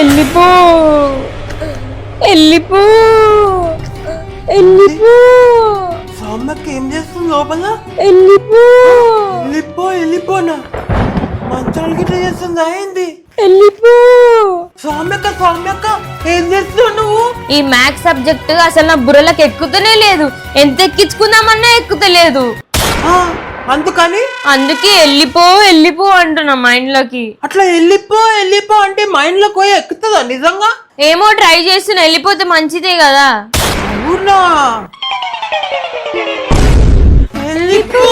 వెళ్ళిపో వెళ్ళిపో వెళ్ళిపో. సౌమ్యక్క ఏం చేస్తుంది లోపల? వెళ్ళిపో వెళ్ళిపోనా మంచాలు గిట్ల చేస్తుందా ఏంది? వెళ్ళిపో. సౌమ్యక్క ఏం చేస్తున్నావు నువ్వు? ఈ మ్యాథ్స్ సబ్జెక్ట్ అసలు నా బుర్రలకు ఎక్కుతూనే లేదు. ఎంత ఎక్కించుకుందామన్నా ఎక్కుతలేదు. అందుకే వెళ్ళిపో అంటున్నా మైండ్ లోకి. అట్లా వెళ్ళిపో అంటే మైండ్ లోకి పోయి ఎక్కుతుందా నిజంగా? ఏమో ట్రై చేస్తున్నా. వెళ్ళిపోతే మంచిదే కదా. అవునా? వెళ్ళిపో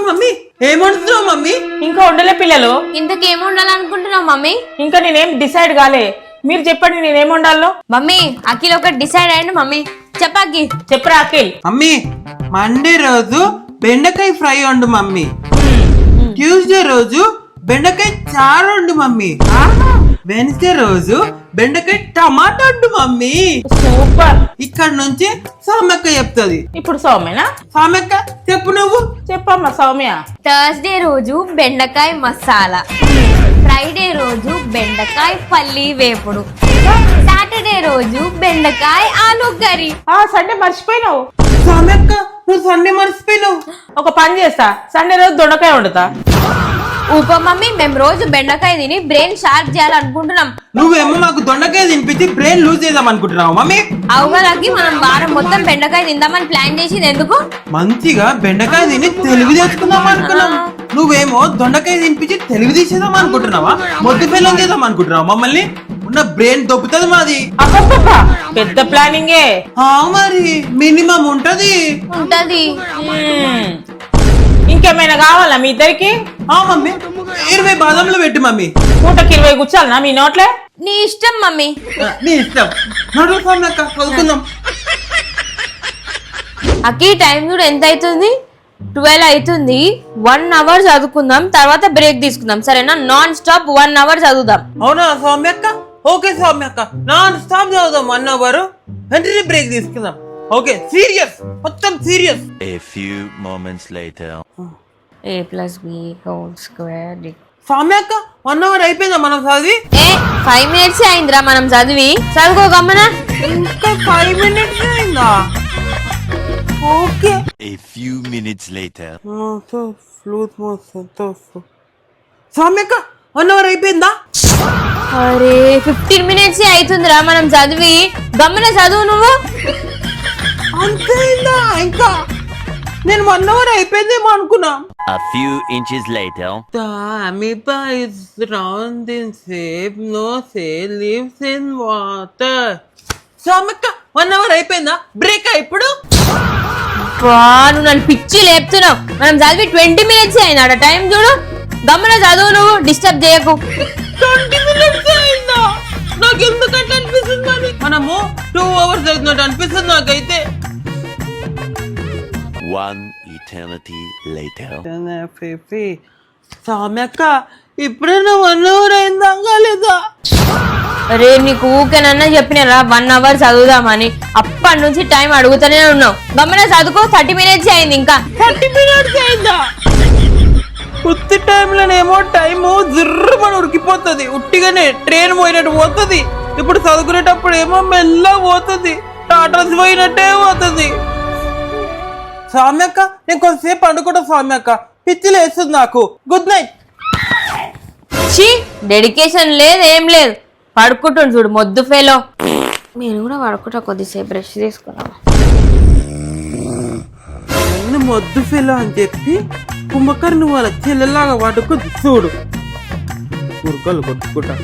మమ్మీ ఏమంటున్నావు మమ్మీ? ఇంకా ఉండలే పిల్లలు. ఇంతకేం ఉండాలనుకుంటున్నావు మమ్మీ? ఇంకా నేనేం డిసైడ్ కాలే. మీరు చెప్పండి నేనేం ఉండాలో. మమ్మీ అఖిల్ ఒక డిసైడ్ అయ్యండి. మమ్మీ చెప్పాకి చెప్పరా అఖిల్. మమ్మీ మండే రోజు బెండకాయ ఫ్రై వండు మమ్మీ. ట్యూస్డే రోజు బెండకాయ చారు వండు మమ్మీ. వెన్స్డే రోజు బెండకాయ టమాటా వండు మమ్మీ. సూపర్. ఇక్కడ నుంచి సౌమ్యక్క చెప్తుంది. ఇప్పుడు సౌమ్యనా? సౌమ్యక్క చెప్పు నువ్వు. చెప్పమ్మా సౌమ్య. థర్స్డే రోజు బెండకాయ మసాలా, ఫ్రైడే రోజు బెండకాయ పల్లి వేపుడు, సాటర్డే రోజు బెండకాయ ఆలు కర్రీ. సండే మర్చిపోయినావు. సౌమ్యక్క నువ్వు సండే మర్చిపోయినావు. ఒక పని చేస్తా, సండే రోజు దొండకాయ వండుతా. ఊప మమ్మీ మేము రోజు బెండకాయ తిని బ్రెయిన్ షార్ప్ చేయాలనుకుంటున్నాం. నువ్వేమో మాకు దొండకాయ తినిపించి బ్రెయిన్ లూజ్ చేద్దాం అనుకుంటున్నావు మమ్మీ. అవుగలకి మనం వారం మొత్తం బెండకాయ తిందామని ప్లాన్ చేసింది ఎందుకు? మంచిగా బెండకాయ తిని తెలుగు తెచ్చుకుందాం అనుకున్నాం. నువ్వేమో దొండకాయ తినిపించి తెలుగు తీసేద్దాం అనుకుంటున్నావా? మొద్దు పిల్లలు చేద్దాం అనుకుంటున్నావా? మమ్మల్ని ఉన్న బ్రెయిన్ దొబ్బుతుంది మాది. పెద్ద ప్లానింగే. మరి మినిమం ఉంటది. ఇంకేమైనా కావాలా మీ ఇద్దరికి? మమ్మీ 20 బాదంలు పెట్టు మమ్మీ. పూటకి 20 కూర్చోాలనా మీ నోట్లే? నీ ఇష్టం మమ్మీ. నీ ఇష్టం. చదువుకుందాం. అక్కి టైం కూడా ఎంత అవుతుంది? 12 అవుతుంది. 1 hour చదువుకుందాం, తర్వాత బ్రేక్ తీసుకుందాం సరేనా? నాన్ స్టాప్ 1 hour చదువుదాం. అవునా సౌమ్యక్క? ఓకే సౌమ్యక్క నాన్ స్టాప్ చదువుదాం 1 hour. వెంటనే బ్రేక్ తీసుకుందాం. ఓకే సీరియస్, మొత్తం serious. A few moments later. a + b ² సౌమ్యక్క 1 hour అయిపోయిందా మనం చదివి? 5 minutes అయిందిరా మనం చదివి. చదువుకో గమ్మనా. ఇంకా 5 minutes అయిందా? Okay. A few minutes later. సౌమ్యక్క 1 hour అయిపోయిందా? అరే 15 minutes అవుతుందిరా మనం చదివి. గమ్మన చదువు నువ్వు. అంతేందా? ఇంకా నేను 1 hour అయిపోయిందేమో అనుకున్నా. A few inches later. The amoeba is round in shape, no cell lives in water. సౌమ్యక్క 1 hour అయిపోయిందా? బ్రేక్ ఇప్పుడు? నువ్వు నన్ను పిచ్చి లేపుతున్నావు. మనం చదివి 20 minutes అయిందాడ. టైం చూడు. గమ్మన చదువు నువ్వు, డిస్టర్బ్ చేయకు. 20 minutes అయిందా? నాకు ఎందుకంటే అనిపిస్తుంది మరి మనము 2 hours చదివినట్టు అనిపిస్తుంది నాకైతే. 1 eternity later. సౌమ్యక్క ఇప్పుడైనా 1 hour అయిందా లేదా? అరే నీకు ఊకేనన్నా చెప్పినారా 1 hour చదువుదామని? అప్పటి నుంచి టైం అడుగుతూనే ఉన్నావు. గమ్మన చదువుకో. 30 minutes అయింది. ఇంకా 30 minutes అయిందా? ఉత్తి టైంలోనేమో టైము జుర్రమని ఉరికిపోతుంది. ఉట్టిగానే ట్రైన్ పోయినట్టు పోతుంది. ఇప్పుడు చదువుకునేటప్పుడు ఏమో మెల్లగా పోతుంది. టాటాస్ పోయినట్టే పోతుంది. సౌమ్యక్క నేను కొంతసేపు పండుకుంటా సౌమ్యక్క. పిచ్చిలు వేస్తుంది నాకు. Good night. డెడికేషన్ లేదు ఏం లేదు. పడుకుంటుంది చూడు మొద్దు ఫేలో. నేను కూడా పడుకుంటా కొద్దిసేపు బ్రష్ తీసుకున్నాను. మొద్దు ఫెలో అని చెప్పి కుంభకర్ణి వాళ్ళ చెల్లెలాగా వాడుకు చూడు. ఉరకలు కొట్టుకుంటా.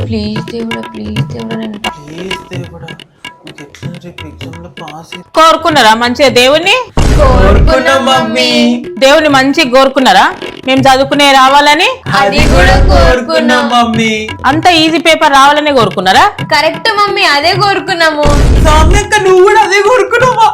ప్లీజ్ దేవుడా కోరుకున్నారా మంచిగా దేవుణ్ణి? దేవుని మంచిగా కోరుకున్నారా? మేము చదువుకునే రావాలని? అది కూడా కోరుకున్నాం మమ్మీ. అంత ఈజీ పేపర్ రావాలనే కోరుకున్నారా? కరెక్ట్ మమ్మీ, అదే కోరుకున్నాము. సౌమ్యక్క నువ్వు కూడా అదే కోరుకున్నావా?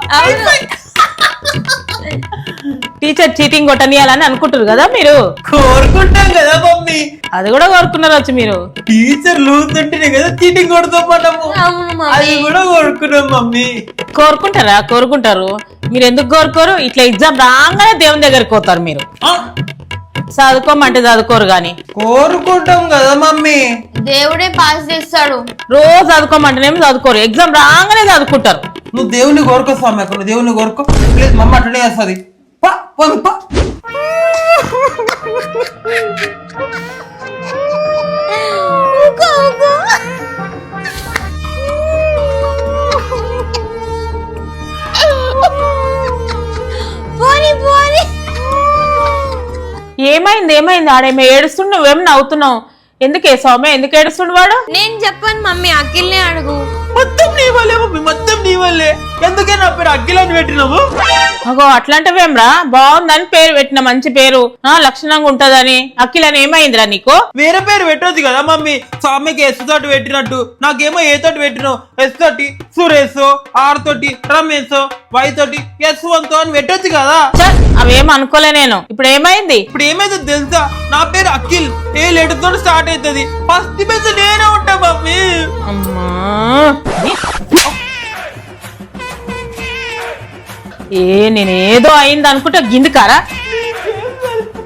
టీచర్ చీటింగ్ కొట్టనియాలని అనుకుంటారు కదా మీరు. కోరుకుంటాం కదా మమ్మీ. అది కూడా కోరుకున్నారు వచ్చి మీరు. టీచర్ లూజ్ ఉంటేనే కదా చీటింగ్ కొడతాం మనము. అవును మమ్మీ. అది కూడా కోరుకున్నాం మమ్మీ. కోరుకుంటారా? కోరుకుంటారు. మీరు ఎందుకు కోరుకోరు? ఇట్లా ఎగ్జామ్ రాగానే దేవుని దగ్గరికి పోతారు మీరు. చదువుకోమంటే చదువుకోరు గాని కోరుకుంటాం కదా మమ్మీ. దేవుడే పాస్ చేస్తాడు. రోజు చదువుకోమంటేనేమో చదువుకోరు, ఎగ్జామ్ రాగానే చదువుకుంటారు. నువ్వు దేవుని కోరుకో స్వామి. అక్కడ నువ్వు దేవుని కోరుకో. ప్లీజ్ మమ్మ అట్లనే చేస్తుంది. పా పోను పా. ఏమైంది? ఏమైంది? ఆడేమో ఏడుస్తుండు, నువ్వేమో నవ్వుతున్నావు. ఎందుకే సౌమ్య, ఎందుకు ఏడుస్తుండు వాడు? నేను చెప్పాను మమ్మీ, అఖిల్నే అడుగు. మొత్తం నీ వల్లే మమ్మీ, మొత్తం నీ వల్లే. ఎందుకే నా పేరు అఖిలని పెట్టినావు? అగో అట్లాంటివేమ్రా, బాగుందని పేరు పెట్టిన, మంచి పేరు, లక్షణంగా ఉంటదని. అఖిల్ అని ఏమైందిరా నీకు? వేరే పేరు పెట్టొచ్చు కదా మమ్మీ. స్వామికి ఎస్ తోటి పెట్టినట్టు నాకేమో ఏ తోటి పెట్టినావు. ఎస్ తోటి సురేష్, ఆర్ తోటి రమేష్, వై తోటి S1 తో అని పెట్టొచ్చు కదా. అవేం అనుకోలే నేను. ఇప్పుడు ఏమైంది? ఇప్పుడు ఏమైందో తెలుసా? నా పేరు అఖిల్, ఏ లెటర్ తోటి స్టార్ట్ అవుతుంది. ఫస్ట్ బెంచ్ నేనే ఉంటా మమ్మీ. అమ్మా నేనేదో అయింది అనుకుంటా గిందుకారా.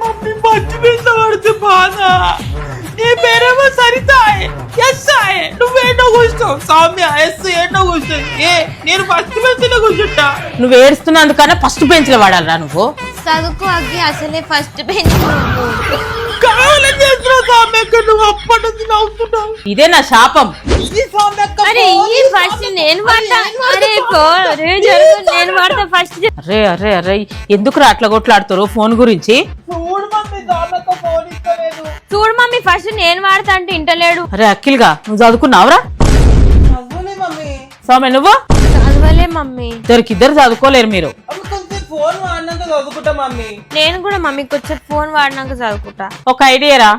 మమ్మీ ఫస్ట్ బెంచ్ పడితే బాగా. నీ పేరేమో సరిత, ఎస్ నువ్వేటో కూర్చో. సౌమ్య ఎస్ ఏటో కూర్చో. నేను ఫస్ట్ బెంచ్ లో కూర్చుంటా. నువ్వు ఏడుస్తున్నందుకన్నా ఫస్ట్ బెంచ్ లో వాడాలరా నువ్వు. చదువుకో అగ్గి, అసలే ఫస్ట్ బెంచ్. కావాలని చేస్తున్నావు సౌమ్య. నువ్వు అప్పటి నుంచి నవ్వుతున్నావు. ఇదే నా శాపం. ఇది సౌమ్య. అరే ఈ ఫస్ట్ నేను వాడతా. అరే అరే జరుగు, నేను వాడతా ఫస్ట్. అరే అరే అరే ఎందుకు అట్లా కొట్లాడుతారు ఫోన్ గురించి? చూడు మమ్మీ, దాంట్లో ఫోన్ ఇస్తలేదు. చూడు మమ్మీ, ఫస్ట్ నేను వాడతా అంటే ఇంటలేడు. అరే అఖిల్గా, నువ్వు చదువుకున్నావురా? చదువులే మమ్మీ. సౌమ్య నువ్వు? చదవలే మమ్మీ. ఇద్దరు చదువుకోలేరు మీరు. కొంచెం ఫోన్ వాడినాక చదువుకుంటా మమ్మీ. నేను కూడా మమ్మీకి వచ్చే ఫోన్ వాడినాక చదువుకుంటా. ఒక ఐడియారా,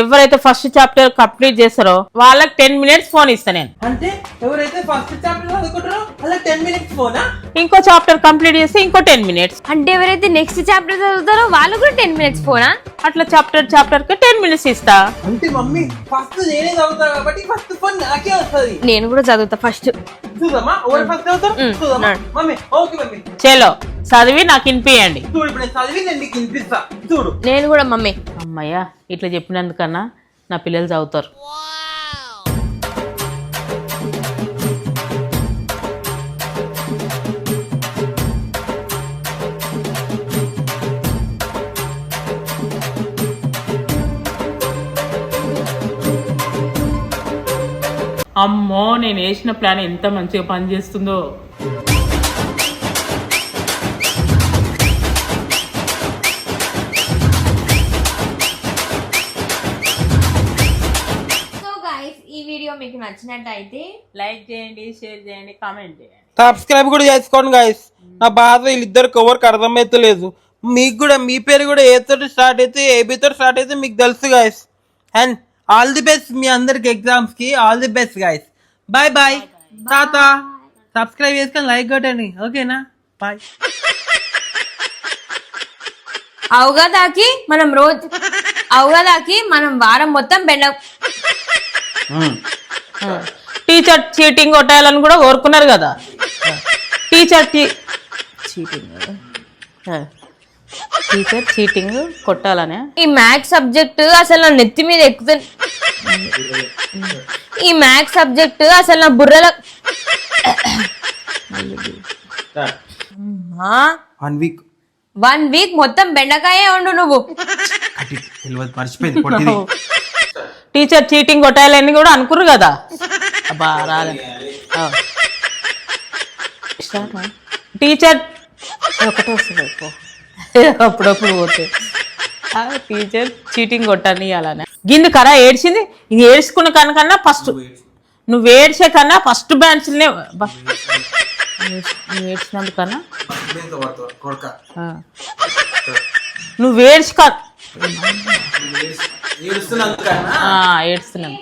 ఎవరైతే ఫస్ట్ చాప్టర్ కంప్లీట్ చేస్తారో వాళ్ళకి 10 minutes ఫోన్ ఇస్తా నేను. అంటే ఎవరైతే ఫస్ట్ చాప్టర్ చదువుకుంటారో అలా 10 minutes ఫోనా? ఇంకో చాప్టర్ కంప్లీట్ చేస్తే ఇంకో 10 minutes. అంటే ఎవరైతే నెక్స్ట్ చాప్టర్ చదువుతారో వాళ్ళు కూడా 10 minutes ఫోనా? అట్లా చాప్టర్ కి 10 minutes ఇస్తా. అంటే మమ్మీ ఫస్ట్ నేనే చదువుతా కాబట్టి ఫస్ట్ ఫోన్ నాకే వస్తుంది. నేను కూడా చదువుతా ఫస్ట్. చూదమ్మా ఎవరు ఫస్ట్ చదువుతారు చూదమ్మా మమ్మీ. Okay mummy. చలో చదివి నాకు వినిపియండి. చూడు ఇప్పుడు నేను చదివి నేను నీకు వినిపిస్తా. చూడు. నేను కూడా మమ్మీ. అమ్మయ్యా, ఇట్లా చెప్పినందుకన్నా నా పిల్లలు చదువుతారు. అమ్మో, నేను వేసిన ప్లాన్ ఎంత మంచిగా పనిచేస్తుందో. ఈ వీడియో మీకు నచ్చినట్టయితే లైక్ చేయండి, షేర్ చేయండి, కామెంట్ చేయండి, సబ్స్క్రైబ్ కూడా చేసుకోండి గైస్. నా బాధ వీళ్ళిద్దరికి ఎవరికి అర్థమైతలేదు. మీకు కూడా మీ పేరు కూడా ఏ తోటి స్టార్ట్ అయితే ఏబీ తోటి స్టార్ట్ అయితే మీకు తెలుసు guys. And all the best మీ అందరికి ఎగ్జామ్స్ కి. All the best guys. Bye bye. టాటా. సబ్స్క్రైబ్ చేసుకొని లైక్ కొట్టండి. ఓకేనా? బాయ్. అవగాదాకి మనం వారం మొత్తం టీచర్ చీటింగ్ కొట్టాలని కూడా కోరుకున్నారు కదా. టీచర్ చీటింగ్ కొట్టాలనే. ఈ మ్యాథ్స్ సబ్జెక్ట్ అసలు నా నెత్తి మీద ఎక్కుతుంది. ఈ మ్యాథ్స్ సబ్జెక్ట్ అసలు నా బుర్రలో 1 వీక్ మొత్తం బెండకాయే ఉండు నువ్వు. టీచర్ చీటింగ్ కొట్టాలని కూడా అనుకుర్రు కదా. అబ్బా రాలే. టీచర్ ఒకటే వస్తుంది అప్పుడప్పుడు పోతే. టీచర్ చీటింగ్ కొట్టని అలానే గింది కరా ఏడ్చింది. ఇది ఏడ్చుకున్న కనుకన్నా ఫస్ట్ నువ్వు ఏడ్చే కన్నా ఫస్ట్ బ్రాంచ్లనే ఏడ్చినందుకన్నా నువ్వు ఏడ్చుక ఏడుస్తున్నాను.